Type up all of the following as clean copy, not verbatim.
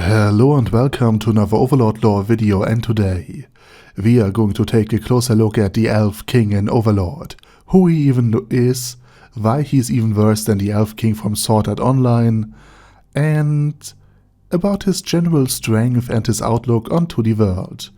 Hello and welcome to another Overlord lore video, and today we are going to take a closer look at the Elf King in Overlord, who he even is, why he's even worse than the Elf King from Sword Art Online, and about his general strength and his outlook onto the world.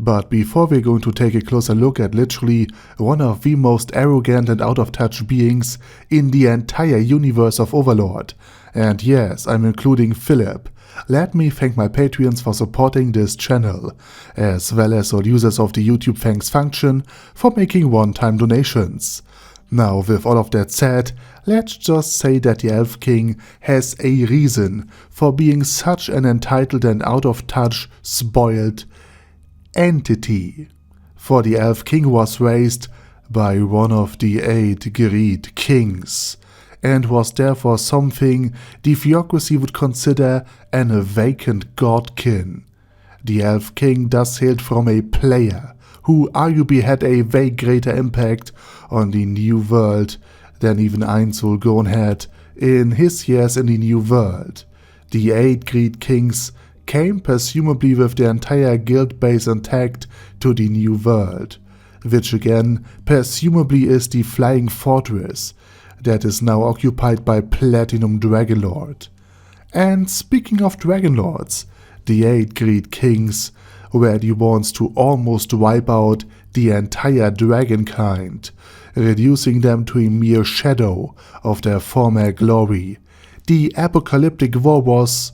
But before we're going to take a closer look at literally one of the most arrogant and out-of-touch beings in the entire universe of Overlord, and yes, I'm including Philip, let me thank my Patreons for supporting this channel, as well as all users of the YouTube thanks function for making one-time donations. Now, with all of that said, let's just say that the Elf King has a reason for being such an entitled and out-of-touch, spoiled entity. For the Elf King was raised by one of the 8 great kings, and was therefore something the theocracy would consider an awakened godkin. The Elf King thus hailed from a player who arguably had a way greater impact on the New World than even Einzulgon had in his years in the New World. The 8 great kings came presumably with their entire guild base intact to the New World, which again presumably is the Flying Fortress that is now occupied by Platinum Dragonlord. And speaking of Dragonlords, the 8 great kings were the ones to almost wipe out the entire dragonkind, reducing them to a mere shadow of their former glory. The apocalyptic war was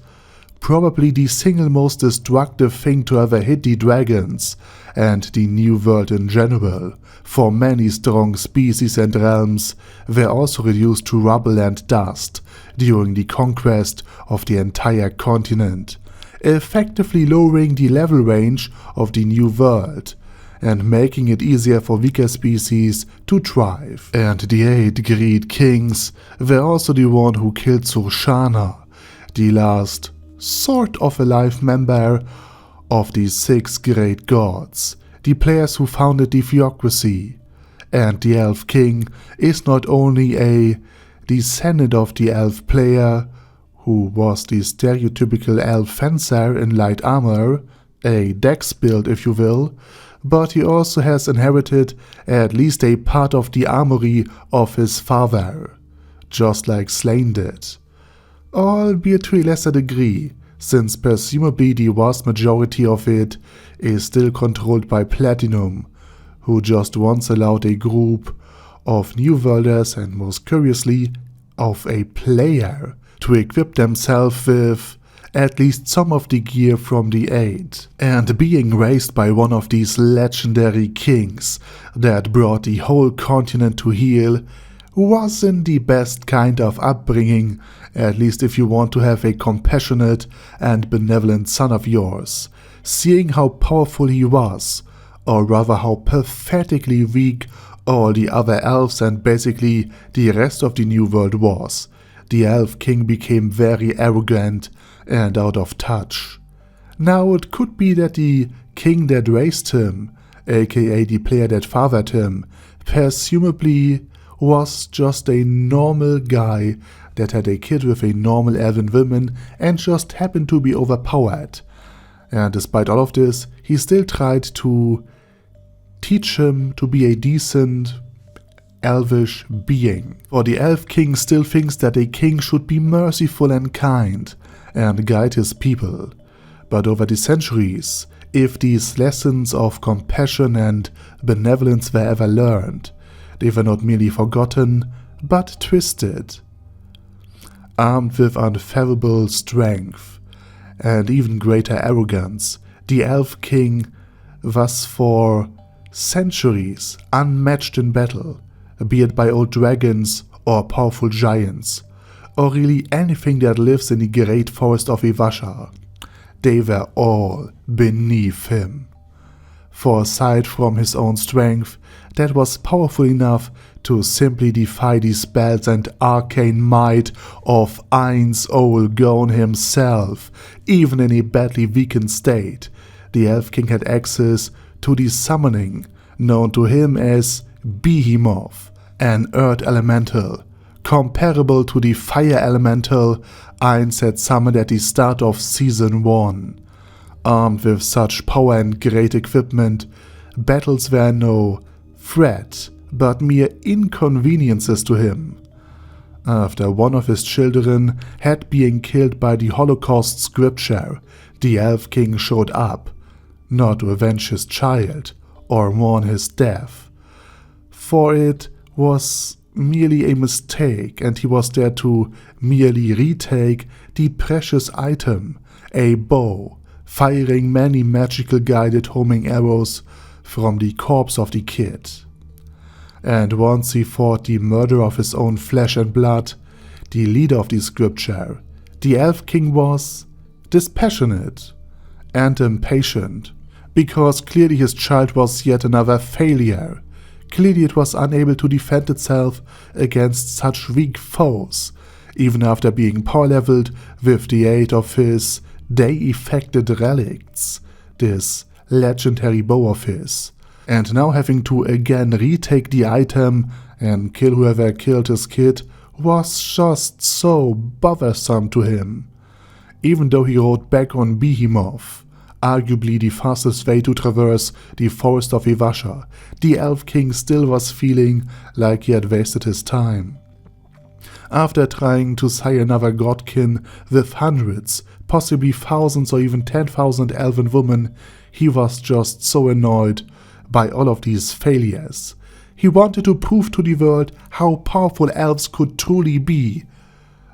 probably the single most destructive thing to ever hit the dragons and the New World in general, for many strong species and realms were also reduced to rubble and dust during the conquest of the entire continent, effectively lowering the level range of the New World and making it easier for weaker species to thrive. And the 8 great kings were also the one who killed Surshana, the last sort of alive member of the 6 great gods, the players who founded the theocracy. And the Elf King is not only a descendant of the elf player, who was the stereotypical elf fencer in light armor, a dex build if you will, but he also has inherited at least a part of the armory of his father, just like Slain did. Albeit to a lesser degree, since presumably the vast majority of it is still controlled by Platinum, who just once allowed a group of New Worlders, and most curiously of a player, to equip themselves with at least some of the gear from the 8. And being raised by one of these legendary kings that brought the whole continent to heel wasn't the best kind of upbringing, at least if you want to have a compassionate and benevolent son of yours. Seeing how powerful he was, or rather how pathetically weak all the other elves and basically the rest of the New World was, the Elf King became very arrogant and out of touch. Now it could be that the king that raised him, aka the player that fathered him, presumably was just a normal guy that had a kid with a normal elven woman and just happened to be overpowered. And despite all of this, he still tried to teach him to be a decent elvish being. For the Elf King still thinks that a king should be merciful and kind and guide his people. But over the centuries, if these lessons of compassion and benevolence were ever learned, they were not merely forgotten, but twisted. Armed with unfathomable strength and even greater arrogance, the Elf King was for centuries unmatched in battle, be it by old dragons or powerful giants, or really anything that lives in the great forest of Ivashar. They were all beneath him. For aside from his own strength, that was powerful enough to simply defy the spells and arcane might of Einzulgon himself, even in a badly weakened state, the Elf King had access to the summoning known to him as Behemoth, an earth elemental, comparable to the fire elemental Ainz had summoned at the start of Season 1. Armed with such power and great equipment, battles were no threat, but mere inconveniences to him. After one of his children had been killed by the Holocaust scripture, the Elf King showed up, not to avenge his child or mourn his death, for it was merely a mistake and he was there to merely retake the precious item, a bow, firing many magical guided homing arrows from the corpse of the kid. And once he fought the murderer of his own flesh and blood, the leader of the scripture, the Elf King was dispassionate and impatient, because clearly his child was yet another failure. Clearly it was unable to defend itself against such weak foes, even after being power-leveled with the aid of his day-effected relicts, this legendary bow of his, and now having to again retake the item and kill whoever killed his kid was just so bothersome to him. Even though he rode back on Behemoth, arguably the fastest way to traverse the forest of Ivasha, the Elf King still was feeling like he had wasted his time. After trying to slay another godkin with hundreds, possibly thousands or even 10,000 elven women, he was just so annoyed by all of these failures. He wanted to prove to the world how powerful elves could truly be,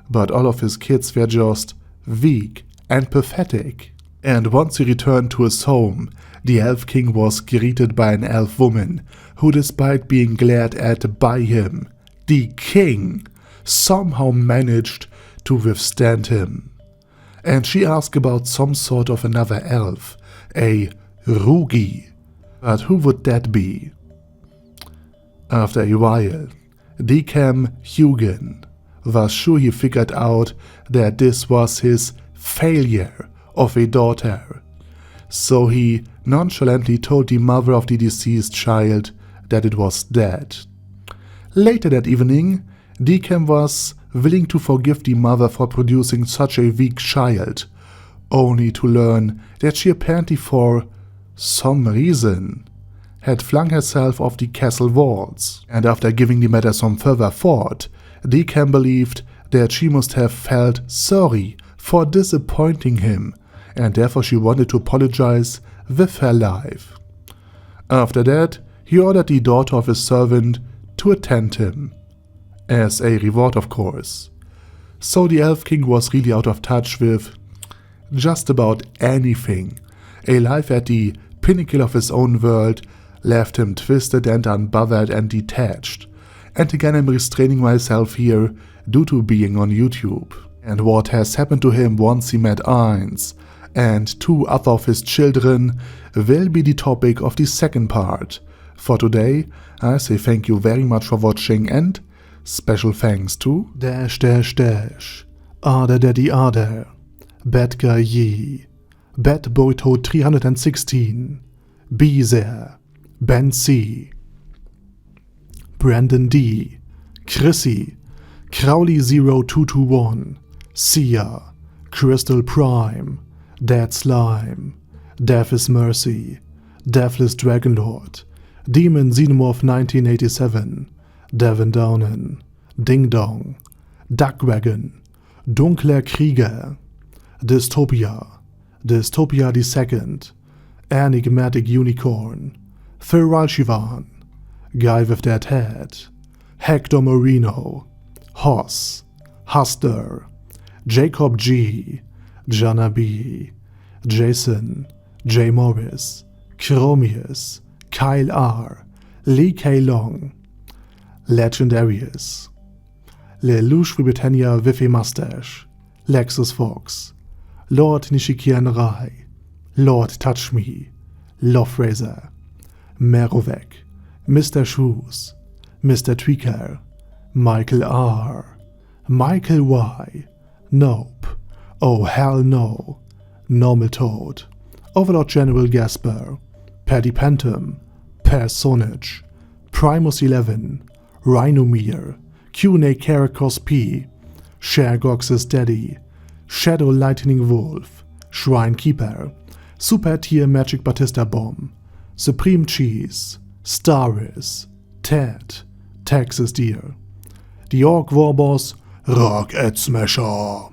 but all of his kids were just weak and pathetic. And once he returned to his home, the Elf King was greeted by an elf woman who, despite being glared at by him, the king, somehow managed to withstand him. And she asked about some sort of another elf, a Rugi. But who would that be? After a while, Decam Hugin was sure he figured out that this was his failure of a daughter, so he nonchalantly told the mother of the deceased child that it was dead. Later that evening, Decam was willing to forgive the mother for producing such a weak child, only to learn that she apparently for some reason had flung herself off the castle walls, and after giving the matter some further thought, Decam believed that she must have felt sorry for disappointing him, and therefore she wanted to apologize with her life. After that, he ordered the daughter of his servant to attend him, as a reward of course. So the Elf King was really out of touch with just about anything. A life at the pinnacle of his own world left him twisted and unbothered and detached. And again, I'm restraining myself here due to being on YouTube. And what has happened to him once he met Ainz and two other of his children will be the topic of the second part. For today, I say thank you very much for watching and special thanks to Ader Daddy Ader, Bad Guy Yi, Bad Boyto 316, Bezer, Ben C, Brandon D, Chrissy, Crowley 0221, Sia, Crystal Prime, Dead Slime, Death is Mercy, Deathless Dragonlord, Demon Xenomorph 1987, Devin Downen, Ding Dong, Duckwagon, Dunkler Krieger, Dystopia, Dystopia II, Enigmatic Unicorn, Feral Shivan, Guy with Dead Head, Hector Moreno, Hoss, Huster, Jacob G, Jana B, Jason, J. Morris, Chromius, Kyle R, Lee K. Long, Legendarius, Lelouch Britannia with a Mustache, Lexus Fox, Lord Nishikian Rai, Lord Touch Me, Love Razor, Merovec, Mr. Shoes, Mr. Tweaker, Michael R, Michael Y, Nope, Oh Hell No, Normal Toad, Overlord General Gasper, Paddy Pantum, Personage, Primus 11, Rhinomere, Q-Ne Karakos P, Shergox's Daddy, Shadow Lightning Wolf, Shrine Keeper, Super Tier Magic Batista Bomb, Supreme Cheese, Staris, Ted, Texas Deer, the Orc Warboss, Rocket Smasher,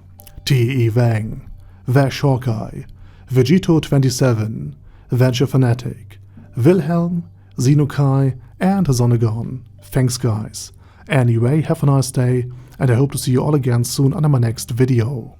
T.E. Wang, Vash Hawkeye, Vegito27, Venture Fanatic, Wilhelm, Xenokai, and Zonagon. Thanks guys. Anyway, have a nice day, and I hope to see you all again soon on my next video.